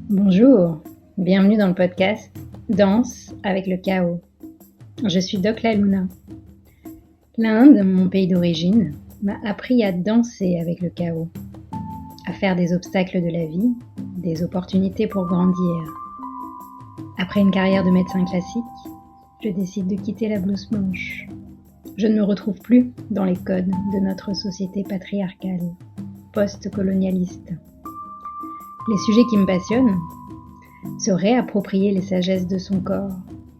Bonjour, bienvenue dans le podcast Danse avec le chaos. Je suis Doc La Luna. L'Inde, mon pays d'origine, m'a appris à danser avec le chaos, à faire des obstacles de la vie, des opportunités pour grandir. Après une carrière de médecin classique, je décide de quitter la blouse blanche. Je ne me retrouve plus dans les codes de notre société patriarcale, post-colonialiste. Les sujets qui me passionnent, se réapproprier les sagesses de son corps,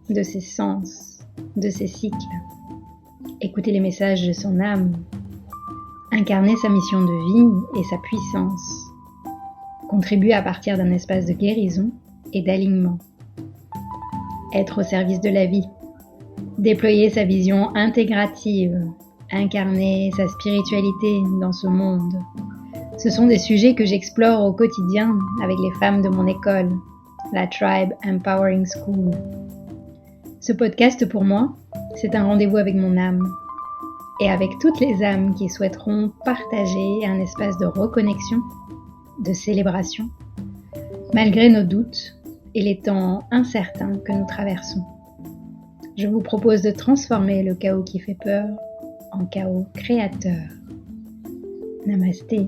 de ses sens, de ses cycles, écouter les messages de son âme, incarner sa mission de vie et sa puissance, contribuer à partir d'un espace de guérison et d'alignement, être au service de la vie, déployer sa vision intégrative, incarner sa spiritualité dans ce monde. Ce sont des sujets que j'explore au quotidien avec les femmes de mon école, la Tribe Empowering School. Ce podcast pour moi, c'est un rendez-vous avec mon âme et avec toutes les âmes qui souhaiteront partager un espace de reconnexion, de célébration, malgré nos doutes et les temps incertains que nous traversons. Je vous propose de transformer le chaos qui fait peur en chaos créateur. Namasté.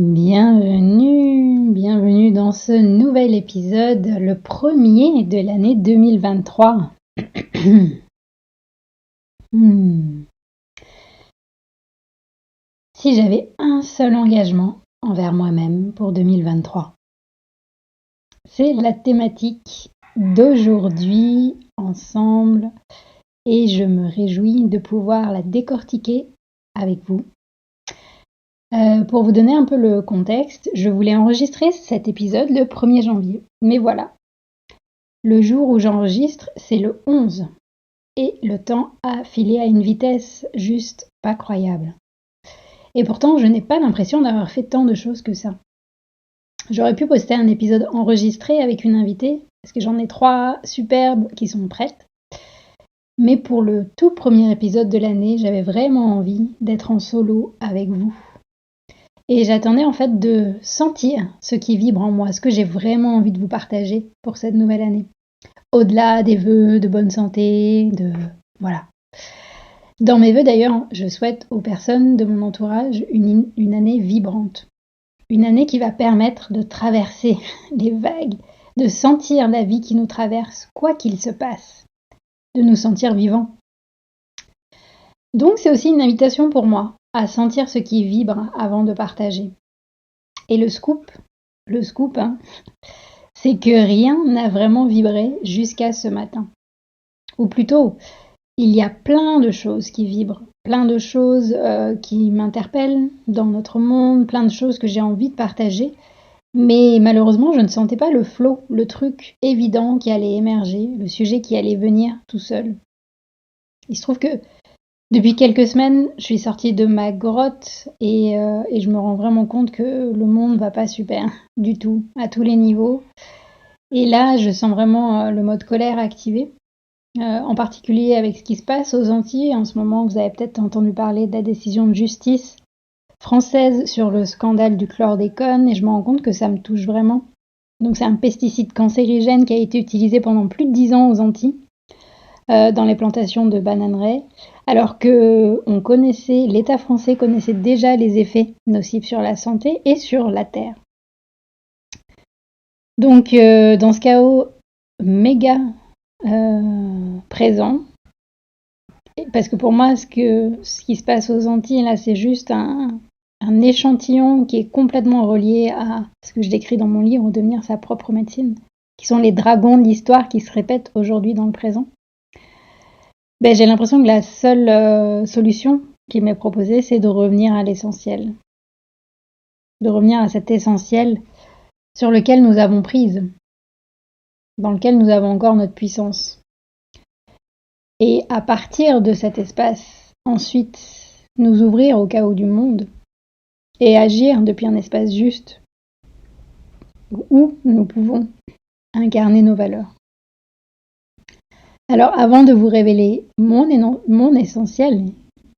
Bienvenue dans ce nouvel épisode, le premier de l'année 2023. Si j'avais un seul engagement envers moi-même pour 2023, c'est la thématique d'aujourd'hui ensemble et je me réjouis de pouvoir la décortiquer avec vous. Pour vous donner un peu le contexte, je voulais enregistrer cet épisode le 1er janvier. Mais voilà, le jour où j'enregistre, c'est le 11. Et le temps a filé à une vitesse juste pas croyable. Et pourtant, je n'ai pas l'impression d'avoir fait tant de choses que ça. J'aurais pu poster un épisode enregistré avec une invitée, parce que j'en ai 3 superbes qui sont prêtes. Mais pour le tout premier épisode de l'année, j'avais vraiment envie d'être en solo avec vous. Et j'attendais en fait de sentir ce qui vibre en moi, ce que j'ai vraiment envie de vous partager pour cette nouvelle année. Au-delà des vœux de bonne santé, voilà. Dans mes vœux d'ailleurs, je souhaite aux personnes de mon entourage une année vibrante. Une année qui va permettre de traverser les vagues, de sentir la vie qui nous traverse, quoi qu'il se passe, de nous sentir vivants. Donc c'est aussi une invitation pour moi à sentir ce qui vibre avant de partager. Et le scoop, c'est que rien n'a vraiment vibré jusqu'à ce matin. Ou plutôt, il y a plein de choses qui vibrent, plein de choses qui m'interpellent dans notre monde, plein de choses que j'ai envie de partager. Mais malheureusement, je ne sentais pas le flow, le truc évident qui allait émerger, le sujet qui allait venir tout seul. Il se trouve que depuis quelques semaines, je suis sortie de ma grotte et je me rends vraiment compte que le monde va pas super du tout, à tous les niveaux. Et là, je sens vraiment le mode colère activé, en particulier avec ce qui se passe aux Antilles. En ce moment, vous avez peut-être entendu parler de la décision de justice française sur le scandale du chlordécone et je me rends compte que ça me touche vraiment. Donc c'est un pesticide cancérigène qui a été utilisé pendant plus de 10 ans aux Antilles. Dans les plantations de bananeraies, alors que l'État français connaissait déjà les effets nocifs sur la santé et sur la terre. Donc, dans ce chaos méga présent, parce que pour moi, ce qui se passe aux Antilles, là, c'est juste un échantillon qui est complètement relié à ce que je décris dans mon livre, Devenir sa propre médecine, qui sont les dragons de l'histoire qui se répètent aujourd'hui dans le présent. J'ai l'impression que la seule solution qui m'est proposée, c'est de revenir à l'essentiel. De revenir à cet essentiel sur lequel nous avons prise, dans lequel nous avons encore notre puissance. Et à partir de cet espace, ensuite, nous ouvrir au chaos du monde et agir depuis un espace juste où nous pouvons incarner nos valeurs. Alors avant de vous révéler mon essentiel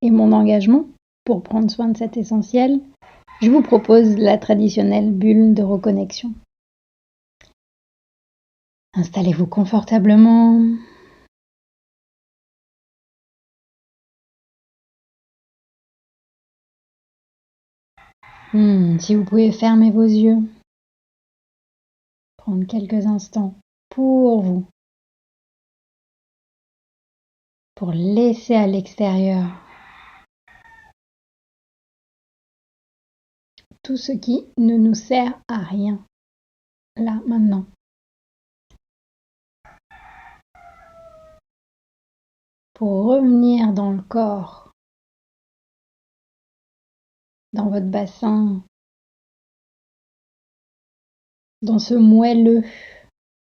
et mon engagement pour prendre soin de cet essentiel, je vous propose la traditionnelle bulle de reconnexion. Installez-vous confortablement. Si vous pouvez fermer vos yeux, prendre quelques instants pour vous, pour laisser à l'extérieur tout ce qui ne nous sert à rien, là, maintenant. Pour revenir dans le corps, dans votre bassin, dans ce moelleux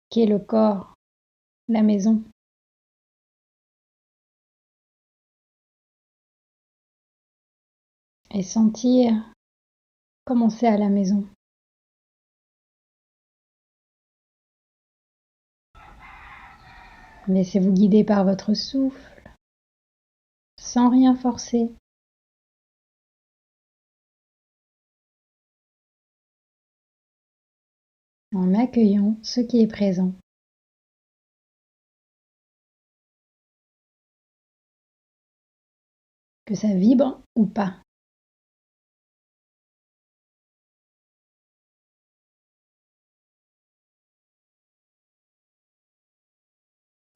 qui est le corps, la maison. Et sentir comment c'est à la maison. Laissez-vous guider par votre souffle, sans rien forcer. En accueillant ce qui est présent. Que ça vibre ou pas.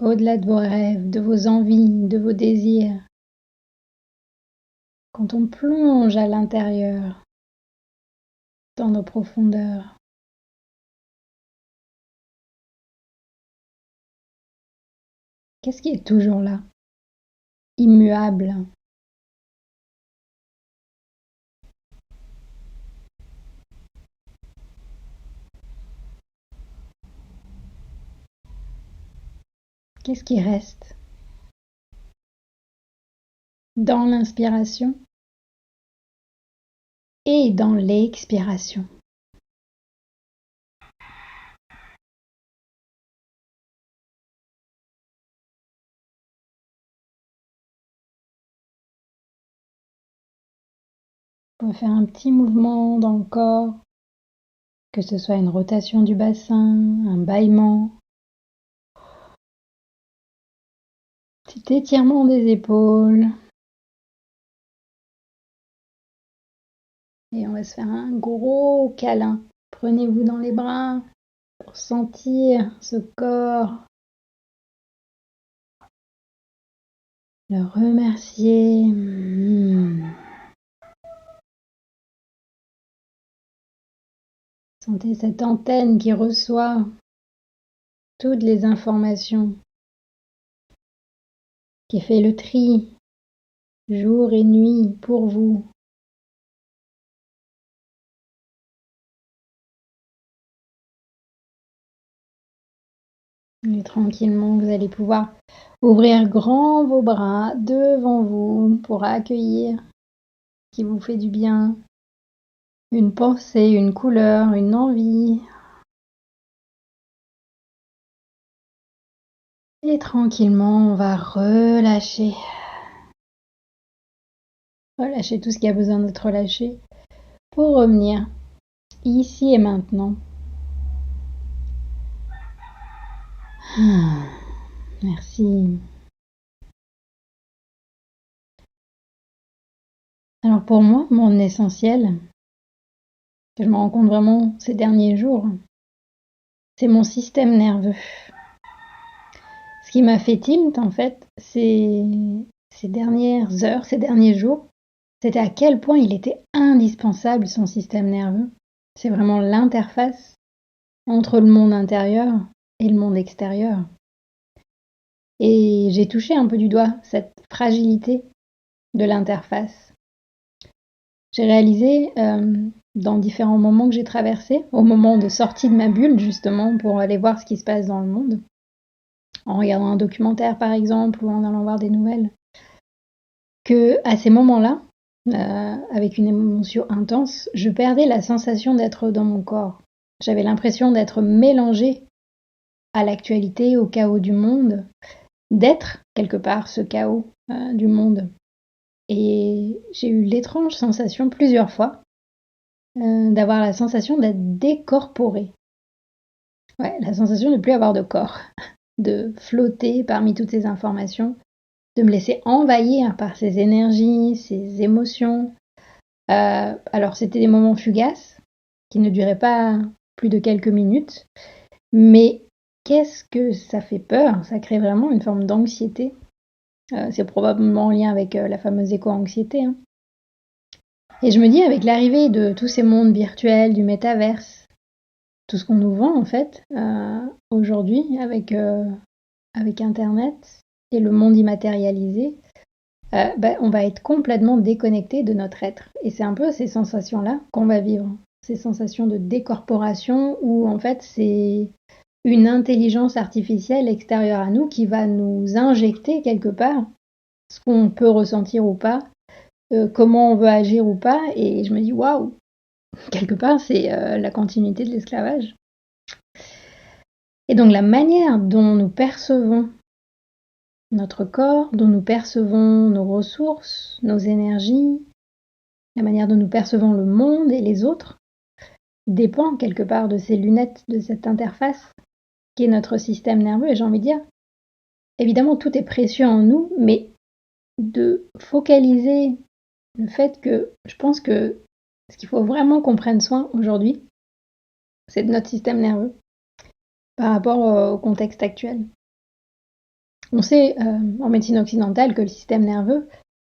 Au-delà de vos rêves, de vos envies, de vos désirs. Quand on plonge à l'intérieur, dans nos profondeurs, qu'est-ce qui est toujours là, immuable? Qu'est-ce qui reste dans l'inspiration et dans l'expiration? On peut faire un petit mouvement dans le corps, que ce soit une rotation du bassin, un bâillement, petit étirement des épaules. Et on va se faire un gros câlin. Prenez-vous dans les bras pour sentir ce corps, le remercier. Sentez cette antenne qui reçoit toutes les informations, qui fait le tri jour et nuit pour vous. Et tranquillement, vous allez pouvoir ouvrir grand vos bras devant vous pour accueillir ce qui vous fait du bien. Une pensée, une couleur, une envie. Et tranquillement, on va relâcher. Relâcher tout ce qui a besoin d'être relâché pour revenir ici et maintenant. Merci. Alors pour moi, mon essentiel, que je me rends compte vraiment ces derniers jours, c'est mon système nerveux. Ce qui m'a fait tilt, en fait, ces dernières heures, ces derniers jours, c'était à quel point il était indispensable, son système nerveux. C'est vraiment l'interface entre le monde intérieur et le monde extérieur. Et j'ai touché un peu du doigt cette fragilité de l'interface. J'ai réalisé dans différents moments que j'ai traversés, au moment de sortie de ma bulle justement, pour aller voir ce qui se passe dans le monde, en regardant un documentaire par exemple, ou en allant voir des nouvelles, que à ces moments-là, avec une émotion intense, je perdais la sensation d'être dans mon corps. J'avais l'impression d'être mélangée à l'actualité, au chaos du monde, d'être quelque part ce chaos du monde. Et j'ai eu l'étrange sensation plusieurs fois d'avoir la sensation d'être décorporé. Ouais, la sensation de ne plus avoir de corps, de flotter parmi toutes ces informations, de me laisser envahir par ces énergies, ces émotions. Alors c'était des moments fugaces qui ne duraient pas plus de quelques minutes, mais qu'est-ce que ça fait peur? Ça crée vraiment une forme d'anxiété. C'est probablement en lien avec la fameuse éco-anxiété, hein. Et je me dis, avec l'arrivée de tous ces mondes virtuels, du métaverse, tout ce qu'on nous vend en fait aujourd'hui avec Internet et le monde immatérialisé, on va être complètement déconnecté de notre être. Et c'est un peu ces sensations-là qu'on va vivre, ces sensations de décorporation où en fait c'est une intelligence artificielle extérieure à nous qui va nous injecter quelque part ce qu'on peut ressentir ou pas, comment on veut agir ou pas. Et je me dis waouh, quelque part c'est la continuité de l'esclavage. Et donc la manière dont nous percevons notre corps, dont nous percevons nos ressources, nos énergies, la manière dont nous percevons le monde et les autres, dépend quelque part de ces lunettes, de cette interface qui est notre système nerveux. Et j'ai envie de dire, évidemment, tout est précieux en nous, mais de focaliser le fait que je pense que ce qu'il faut vraiment qu'on prenne soin aujourd'hui, c'est de notre système nerveux par rapport au contexte actuel. On sait en médecine occidentale que le système nerveux,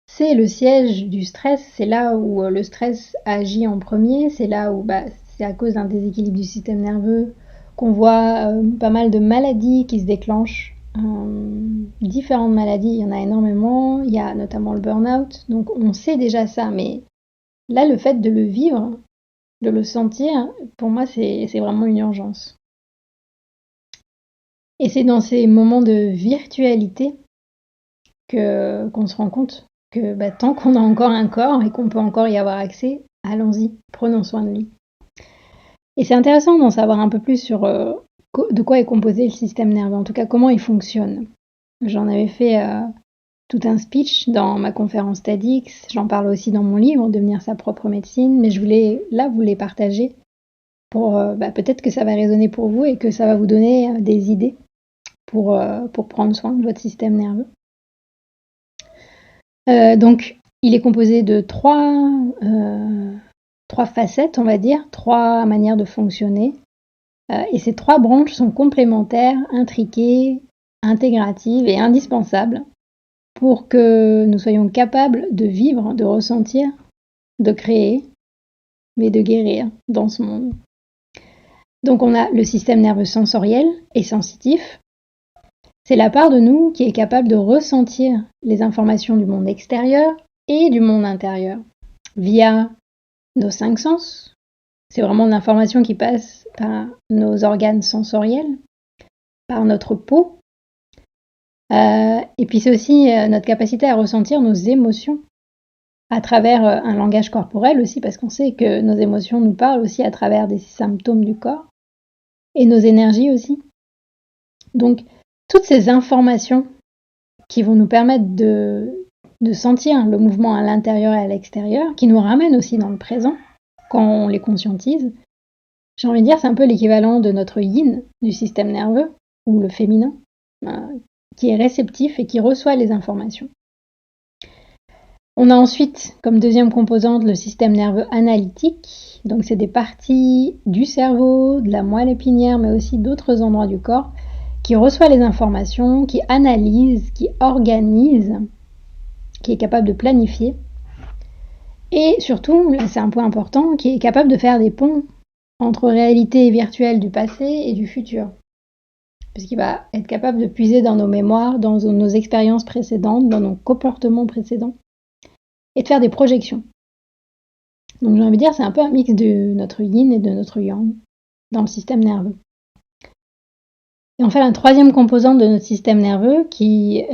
c'est le siège du stress, c'est là où le stress agit en premier, c'est là où c'est à cause d'un déséquilibre du système nerveux qu'on voit pas mal de maladies qui se déclenchent. Différentes maladies, il y en a énormément, il y a notamment le burn-out, donc on sait déjà ça, mais là le fait de le vivre, de le sentir, pour moi c'est vraiment une urgence. Et c'est dans ces moments de virtualité qu'on se rend compte que tant qu'on a encore un corps et qu'on peut encore y avoir accès, allons-y, prenons soin de lui. Et c'est intéressant d'en savoir un peu plus sur de quoi est composé le système nerveux, en tout cas comment il fonctionne. J'en avais fait tout un speech dans ma conférence TEDx, j'en parle aussi dans mon livre, Devenir sa propre médecine, mais je voulais là vous les partager pour peut-être que ça va résonner pour vous et que ça va vous donner des idées pour prendre soin de votre système nerveux. Donc, il est composé de trois facettes, on va dire, trois manières de fonctionner. Et ces trois branches sont complémentaires, intriquées, intégratives et indispensables pour que nous soyons capables de vivre, de ressentir, de créer, mais de guérir dans ce monde. Donc on a le système nerveux sensoriel et sensitif. C'est la part de nous qui est capable de ressentir les informations du monde extérieur et du monde intérieur via nos 5 sens. C'est vraiment l'information qui passe par nos organes sensoriels, par notre peau. Et puis c'est aussi notre capacité à ressentir nos émotions à travers un langage corporel aussi, parce qu'on sait que nos émotions nous parlent aussi à travers des symptômes du corps et nos énergies aussi. Donc toutes ces informations qui vont nous permettre de sentir le mouvement à l'intérieur et à l'extérieur, qui nous ramènent aussi dans le présent quand on les conscientise. J'ai envie de dire, c'est un peu l'équivalent de notre yin du système nerveux, ou le féminin, qui est réceptif et qui reçoit les informations. On a ensuite, comme deuxième composante, le système nerveux analytique. Donc c'est des parties du cerveau, de la moelle épinière, mais aussi d'autres endroits du corps, qui reçoit les informations, qui analyse, qui organise, qui est capable de planifier. Et surtout, là c'est un point important, qui est capable de faire des ponts entre réalité virtuelle du passé et du futur. Puisqu'il va être capable de puiser dans nos mémoires, dans nos expériences précédentes, dans nos comportements précédents, et de faire des projections. Donc j'ai envie de dire, c'est un peu un mix de notre yin et de notre yang dans le système nerveux. Et enfin, la troisième composante de notre système nerveux qui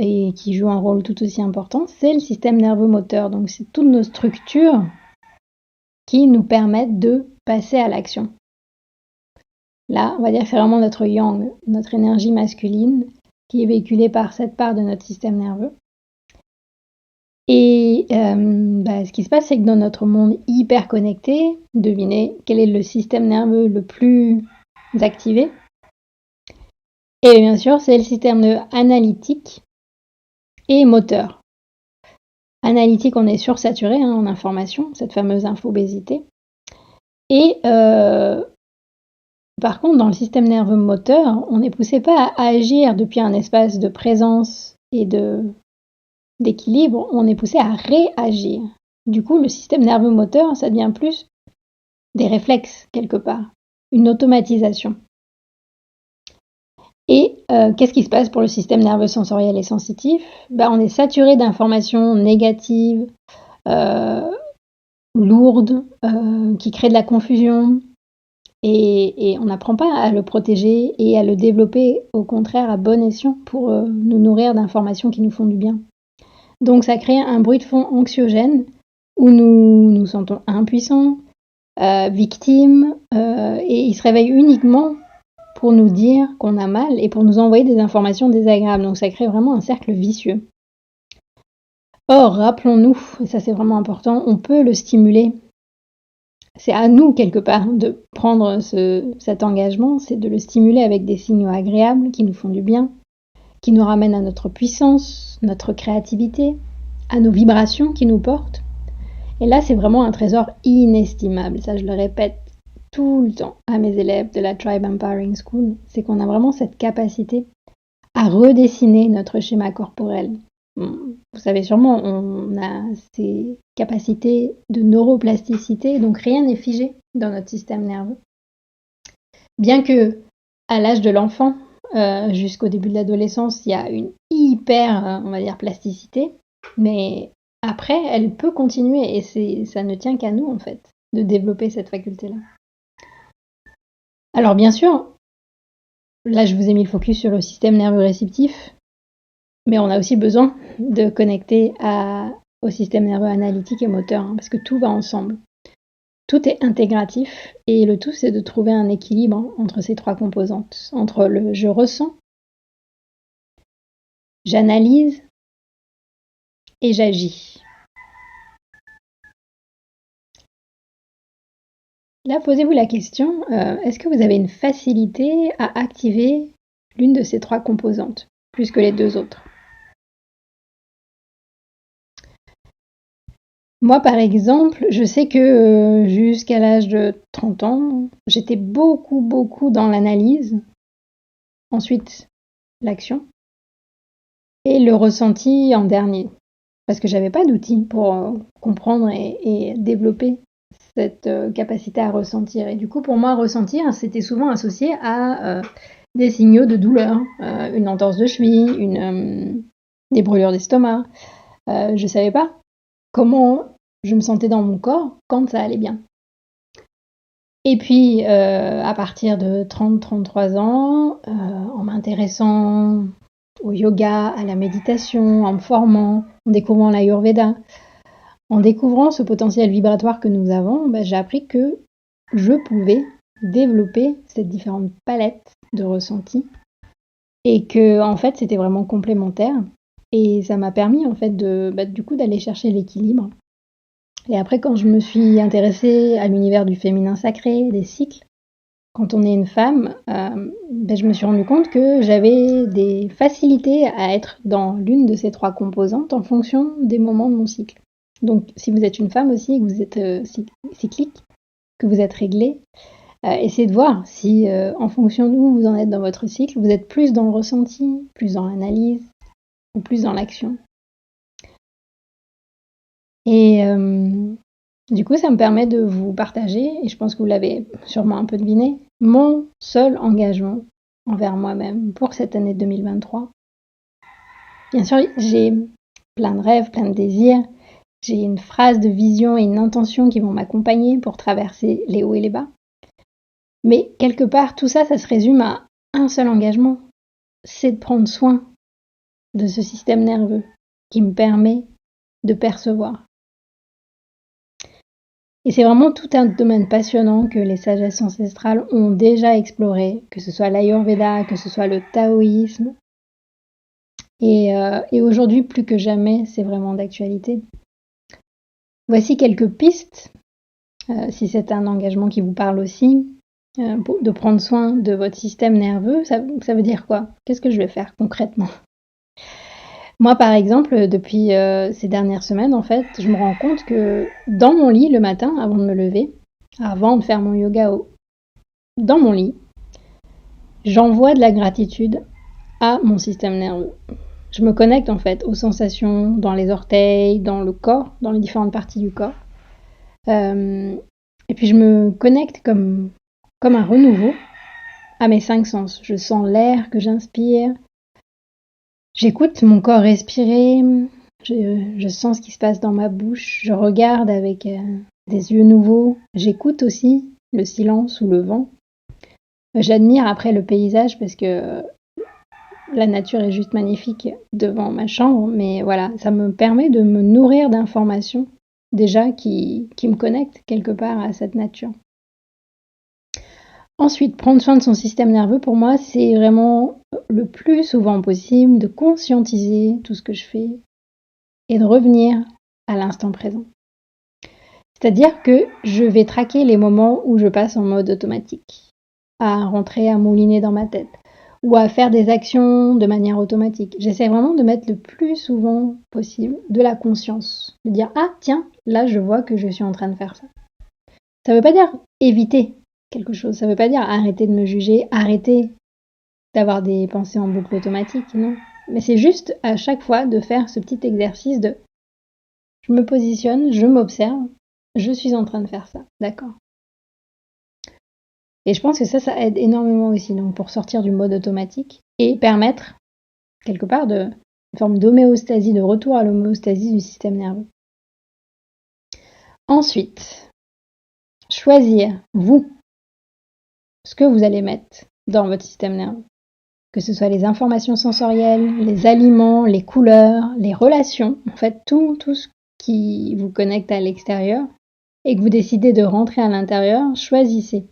joue un rôle tout aussi important, c'est le système nerveux moteur. Donc c'est toutes nos structures qui nous permettent de passer à l'action. Là, on va dire que c'est vraiment notre yang, notre énergie masculine, qui est véhiculée par cette part de notre système nerveux. Et ce qui se passe, c'est que dans notre monde hyper connecté, devinez quel est le système nerveux le plus activé? Et bien sûr, c'est le système nerveux analytique et moteur. Analytique, on est sursaturé en information, cette fameuse infobésité. Et par contre, dans le système nerveux moteur, on n'est poussé pas à agir depuis un espace de présence et d'équilibre, on est poussé à réagir. Du coup, le système nerveux moteur, ça devient plus des réflexes, quelque part, une automatisation. Et qu'est-ce qui se passe pour le système nerveux sensoriel et sensitif? On est saturé d'informations négatives, lourdes, qui créent de la confusion, et on n'apprend pas à le protéger et à le développer, au contraire, à bon escient pour nous nourrir d'informations qui nous font du bien. Donc ça crée un bruit de fond anxiogène où nous nous sentons impuissants, victimes, et il se réveille uniquement pour nous dire qu'on a mal et pour nous envoyer des informations désagréables. Donc ça crée vraiment un cercle vicieux. Or, rappelons-nous, et ça c'est vraiment important, on peut le stimuler. C'est à nous, quelque part, de prendre cet engagement, c'est de le stimuler avec des signaux agréables qui nous font du bien, qui nous ramènent à notre puissance, notre créativité, à nos vibrations qui nous portent. Et là, c'est vraiment un trésor inestimable. Ça, je le répète tout le temps à mes élèves de la Tribe Empowering School. C'est qu'on a vraiment cette capacité à redessiner notre schéma corporel. Vous savez sûrement, on a ces capacités de neuroplasticité, donc rien n'est figé dans notre système nerveux. Bien que, à l'âge de l'enfant, jusqu'au début de l'adolescence, il y a une hyper, on va dire, plasticité, mais après, elle peut continuer et ça ne tient qu'à nous, en fait, de développer cette faculté-là. Alors, bien sûr, là, je vous ai mis le focus sur le système nerveux réceptif, mais on a aussi besoin de connecter au système nerveux analytique et moteur, parce que tout va ensemble. Tout est intégratif et le tout, c'est de trouver un équilibre entre ces trois composantes, entre le je ressens, j'analyse et j'agis. Là, posez-vous la question, est-ce que vous avez une facilité à activer l'une de ces trois composantes, plus que les deux autres? Moi, par exemple, je sais que jusqu'à l'âge de 30 ans, j'étais beaucoup dans l'analyse, ensuite l'action, et le ressenti en dernier. Parce que j'avais pas d'outils pour comprendre et développer cette capacité à ressentir. Et du coup, pour moi, ressentir, c'était souvent associé à des signaux de douleur, une entorse de cheville, des brûlures d'estomac. Je savais pas comment je me sentais dans mon corps quand ça allait bien. Et puis, à partir de 30-33 ans, en m'intéressant au yoga, à la méditation, en me formant, en découvrant l'Ayurveda, en découvrant ce potentiel vibratoire que nous avons, j'ai appris que je pouvais développer ces différentes palettes de ressentis et que, en fait, c'était vraiment complémentaire. Et ça m'a permis, en fait, du coup, d'aller chercher l'équilibre. Et après, quand je me suis intéressée à l'univers du féminin sacré, des cycles, quand on est une femme, je me suis rendu compte que j'avais des facilités à être dans l'une de ces trois composantes en fonction des moments de mon cycle. Donc, si vous êtes une femme aussi, que vous êtes cyclique, que vous êtes réglée, essayez de voir si, en fonction d'où vous en êtes dans votre cycle, vous êtes plus dans le ressenti, plus dans l'analyse ou plus dans l'action. Et du coup, ça me permet de vous partager, et je pense que vous l'avez sûrement un peu deviné, mon seul engagement envers moi-même pour cette année 2023. Bien sûr, j'ai plein de rêves, plein de désirs, j'ai une phrase de vision et une intention qui vont m'accompagner pour traverser les hauts et les bas. Mais quelque part, tout ça, ça se résume à un seul engagement, c'est de prendre soin de ce système nerveux qui me permet de percevoir. Et c'est vraiment tout un domaine passionnant que les sagesses ancestrales ont déjà exploré, que ce soit l'Ayurveda, que ce soit le taoïsme. Et aujourd'hui, plus que jamais, c'est vraiment d'actualité. Voici quelques pistes, si c'est un engagement qui vous parle aussi, de prendre soin de votre système nerveux. Ça veut dire quoi? Qu'est-ce que je vais faire concrètement? Moi, par exemple, depuis ces dernières semaines, en fait, je me rends compte que dans mon lit le matin, avant de me lever, avant de faire mon yoga dans mon lit, j'envoie de la gratitude à mon système nerveux. Je me connecte en fait aux sensations dans les orteils, dans le corps, dans les différentes parties du corps. Et puis je me connecte comme un renouveau à mes 5 sens. Je sens l'air que j'inspire. J'écoute mon corps respirer. Je sens ce qui se passe dans ma bouche. Je regarde avec des yeux nouveaux. J'écoute aussi le silence ou le vent. J'admire après le paysage parce que la nature est juste magnifique devant ma chambre, mais voilà, ça me permet de me nourrir d'informations déjà qui me connectent quelque part à cette nature. Ensuite, prendre soin de son système nerveux, pour moi, c'est vraiment le plus souvent possible de conscientiser tout ce que je fais et de revenir à l'instant présent. C'est-à-dire que je vais traquer les moments où je passe en mode automatique, à rentrer à mouliner dans ma tête, ou à faire des actions de manière automatique. J'essaie vraiment de mettre le plus souvent possible de la conscience. De dire, ah tiens, là je vois que je suis en train de faire ça. Ça ne veut pas dire éviter quelque chose, ça ne veut pas dire arrêter de me juger, arrêter d'avoir des pensées en boucle automatique, non. Mais c'est juste à chaque fois de faire ce petit exercice de je me positionne, je m'observe, je suis en train de faire ça, d'accord. Et je pense que ça aide énormément aussi, donc pour sortir du mode automatique et permettre, quelque part, une forme d'homéostasie, de retour à l'homéostasie du système nerveux. Ensuite, choisir, vous, ce que vous allez mettre dans votre système nerveux. Que ce soit les informations sensorielles, les aliments, les couleurs, les relations, en fait, tout ce qui vous connecte à l'extérieur et que vous décidez de rentrer à l'intérieur, choisissez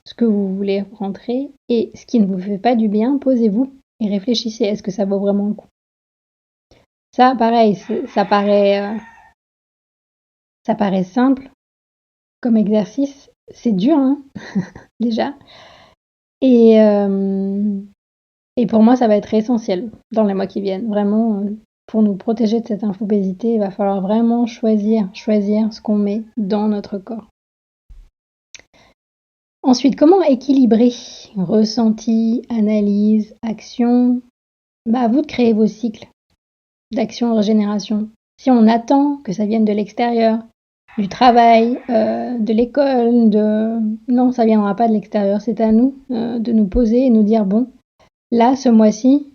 ce que vous voulez rentrer et ce qui ne vous fait pas du bien, posez-vous et réfléchissez, est-ce que ça vaut vraiment le coup? Ça, pareil, ça paraît simple comme exercice, c'est dur, hein, déjà. Et pour moi, ça va être essentiel dans les mois qui viennent. Vraiment, pour nous protéger de cette infobésité, il va falloir vraiment choisir ce qu'on met dans notre corps. Ensuite, comment équilibrer ressenti, analyse, action? À vous de créer vos cycles d'action et régénération. Si on attend que ça vienne de l'extérieur, du travail, de l'école, non, ça viendra pas de l'extérieur. C'est à nous de nous poser et nous dire bon, là, ce mois-ci,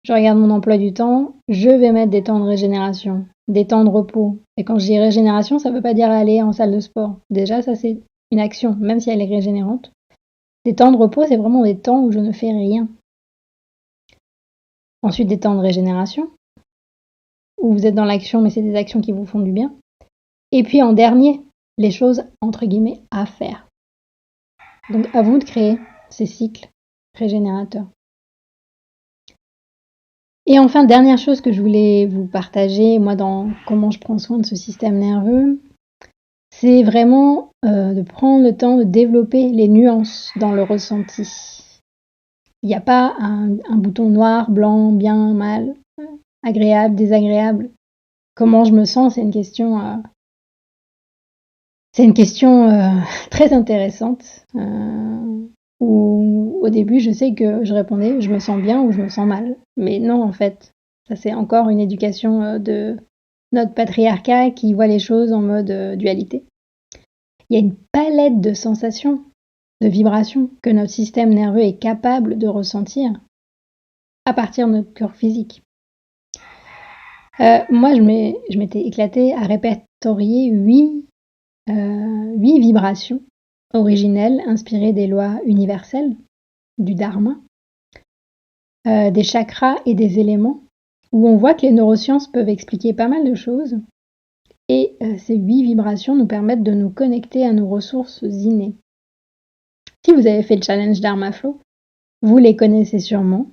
je regarde mon emploi du temps, je vais mettre des temps de régénération, des temps de repos. Et quand je dis régénération, ça ne veut pas dire aller en salle de sport. Déjà, ça c'est une action, même si elle est régénérante. Des temps de repos, c'est vraiment des temps où je ne fais rien. Ensuite, des temps de régénération, où vous êtes dans l'action, mais c'est des actions qui vous font du bien. Et puis en dernier, les choses entre guillemets à faire. Donc à vous de créer ces cycles régénérateurs. Et enfin, dernière chose que je voulais vous partager, moi, dans comment je prends soin de ce système nerveux, c'est vraiment de prendre le temps de développer les nuances dans le ressenti. Il n'y a pas un bouton noir, blanc, bien, mal, agréable, désagréable. Comment je me sens, c'est une question très intéressante. Où au début, je sais que je répondais, je me sens bien ou je me sens mal. Mais non, en fait, ça c'est encore une éducation de notre patriarcat qui voit les choses en mode dualité. Il y a une palette de sensations, de vibrations que notre système nerveux est capable de ressentir à partir de notre corps physique. Moi, je m'étais éclatée à répertorier 8 vibrations originelles inspirées des lois universelles, du Dharma, des chakras et des éléments, où on voit que les neurosciences peuvent expliquer pas mal de choses. Et ces 8 vibrations nous permettent de nous connecter à nos ressources innées. Si vous avez fait le challenge Dharma Flow, vous les connaissez sûrement.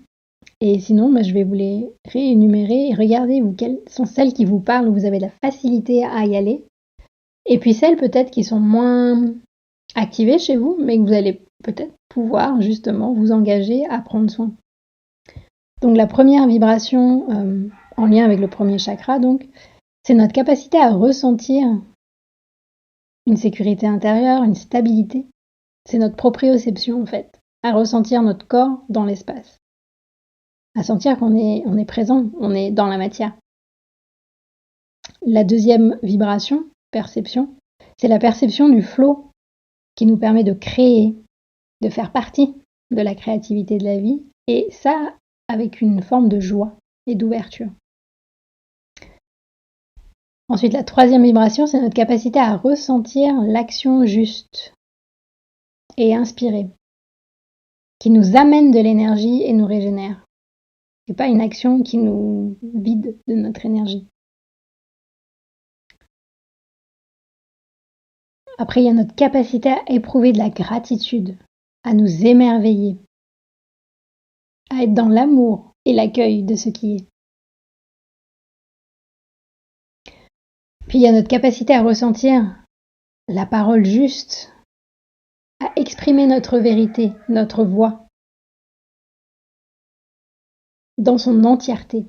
Et sinon, je vais vous les réénumérer et regardez quelles sont celles qui vous parlent, où vous avez la facilité à y aller. Et puis celles peut-être qui sont moins activées chez vous, mais que vous allez peut-être pouvoir justement vous engager à prendre soin. Donc la première vibration en lien avec le premier chakra, donc, c'est notre capacité à ressentir une sécurité intérieure, une stabilité. C'est notre proprioception en fait, à ressentir notre corps dans l'espace, à sentir qu'on est présent, on est dans la matière. La deuxième vibration, perception, c'est la perception du flot qui nous permet de créer, de faire partie de la créativité de la vie, et ça avec une forme de joie et d'ouverture. Ensuite, la troisième vibration, c'est notre capacité à ressentir l'action juste et inspirée, qui nous amène de l'énergie et nous régénère. Et pas une action qui nous vide de notre énergie. Après, il y a notre capacité à éprouver de la gratitude, à nous émerveiller, à être dans l'amour et l'accueil de ce qui est. Puis il y a notre capacité à ressentir la parole juste, à exprimer notre vérité, notre voix, dans son entièreté.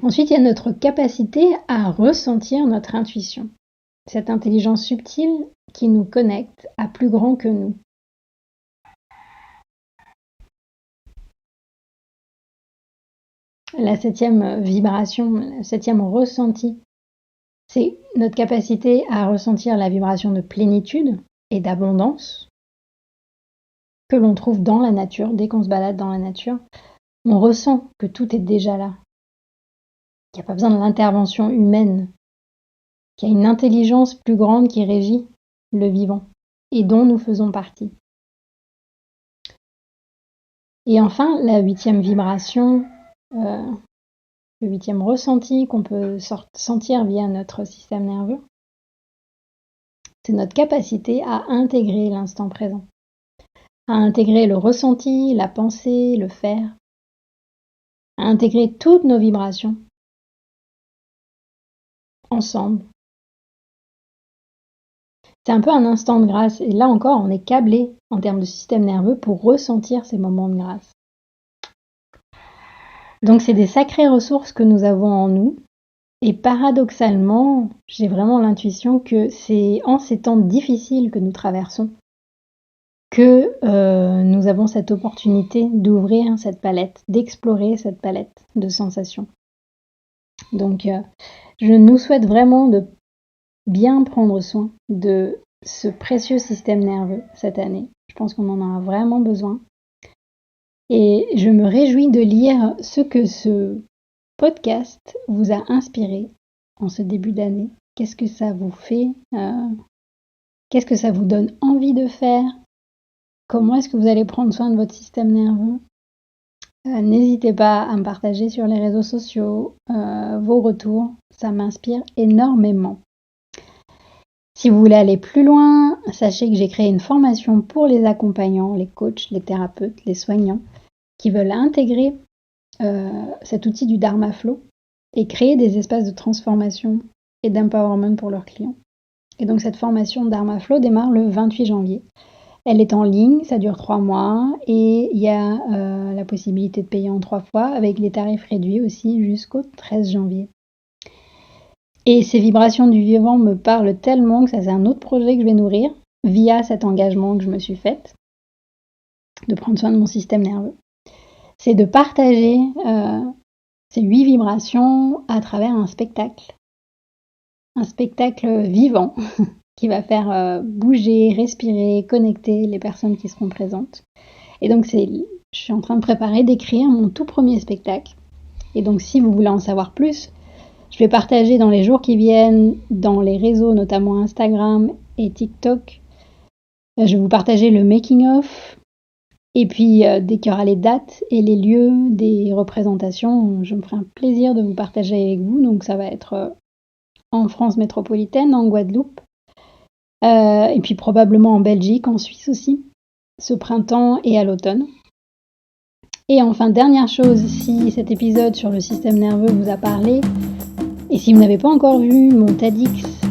Ensuite, il y a notre capacité à ressentir notre intuition, cette intelligence subtile qui nous connecte à plus grand que nous. La septième vibration, le septième ressenti, c'est notre capacité à ressentir la vibration de plénitude et d'abondance que l'on trouve dans la nature. Dès qu'on se balade dans la nature, on ressent que tout est déjà là, qu'il n'y a pas besoin de l'intervention humaine, qu'il y a une intelligence plus grande qui régit le vivant et dont nous faisons partie. Et enfin, la huitième vibration, le huitième ressenti qu'on peut sentir via notre système nerveux, c'est notre capacité à intégrer l'instant présent, à intégrer le ressenti, la pensée, le faire, à intégrer toutes nos vibrations ensemble. C'est un peu un instant de grâce, et là encore, on est câblé en termes de système nerveux pour ressentir ces moments de grâce. Donc c'est des sacrées ressources que nous avons en nous, et paradoxalement, j'ai vraiment l'intuition que c'est en ces temps difficiles que nous traversons que nous avons cette opportunité d'ouvrir cette palette, d'explorer cette palette de sensations. Donc je nous souhaite vraiment de bien prendre soin de ce précieux système nerveux cette année. Je pense qu'on en a vraiment besoin. Et je me réjouis de lire ce que ce podcast vous a inspiré en ce début d'année. Qu'est-ce que ça vous fait Qu'est-ce que ça vous donne envie de faire? Comment est-ce que vous allez prendre soin de votre système nerveux? N'hésitez pas à me partager sur les réseaux sociaux vos retours. Ça m'inspire énormément. Si vous voulez aller plus loin, sachez que j'ai créé une formation pour les accompagnants, les coachs, les thérapeutes, les soignants qui veulent intégrer cet outil du Dharma Flow et créer des espaces de transformation et d'empowerment pour leurs clients. Et donc cette formation Dharma Flow démarre le 28 janvier. Elle est en ligne, ça dure 3 mois et il y a la possibilité de payer en 3 fois avec les tarifs réduits aussi jusqu'au 13 janvier. Et ces vibrations du vivant me parlent tellement que ça c'est un autre projet que je vais nourrir via cet engagement que je me suis fait de prendre soin de mon système nerveux. C'est de partager ces 8 vibrations à travers un spectacle vivant qui va faire bouger, respirer, connecter les personnes qui seront présentes. Et donc je suis en train de préparer, d'écrire mon tout premier spectacle. Et donc si vous voulez en savoir plus, je vais partager dans les jours qui viennent, dans les réseaux, notamment Instagram et TikTok. Je vais vous partager le making-of. Et puis, dès qu'il y aura les dates et les lieux des représentations, je me ferai un plaisir de vous partager avec vous. Donc ça va être en France métropolitaine, en Guadeloupe, Et puis probablement en Belgique, en Suisse aussi, ce printemps et à l'automne. Et enfin, dernière chose, si cet épisode sur le système nerveux vous a parlé, et si vous n'avez pas encore vu mon TEDx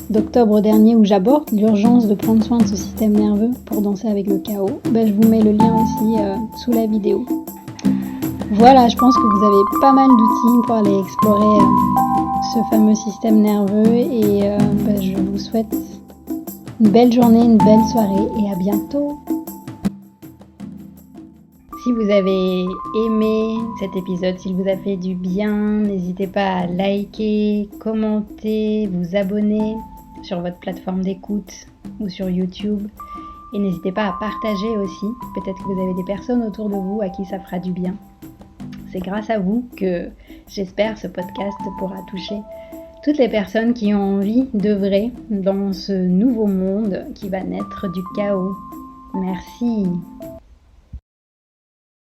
d'octobre dernier où j'aborde l'urgence de prendre soin de ce système nerveux pour danser avec le chaos, je vous mets le lien aussi sous la vidéo. Voilà, je pense que vous avez pas mal d'outils pour aller explorer ce fameux système nerveux et je vous souhaite une belle journée, une belle soirée et à bientôt. Si vous avez aimé cet épisode, s'il vous a fait du bien, n'hésitez pas à liker, commenter, vous abonner sur votre plateforme d'écoute ou sur YouTube. Et n'hésitez pas à partager aussi. Peut-être que vous avez des personnes autour de vous à qui ça fera du bien. C'est grâce à vous que j'espère ce podcast pourra toucher toutes les personnes qui ont envie d'œuvrer dans ce nouveau monde qui va naître du chaos. Merci.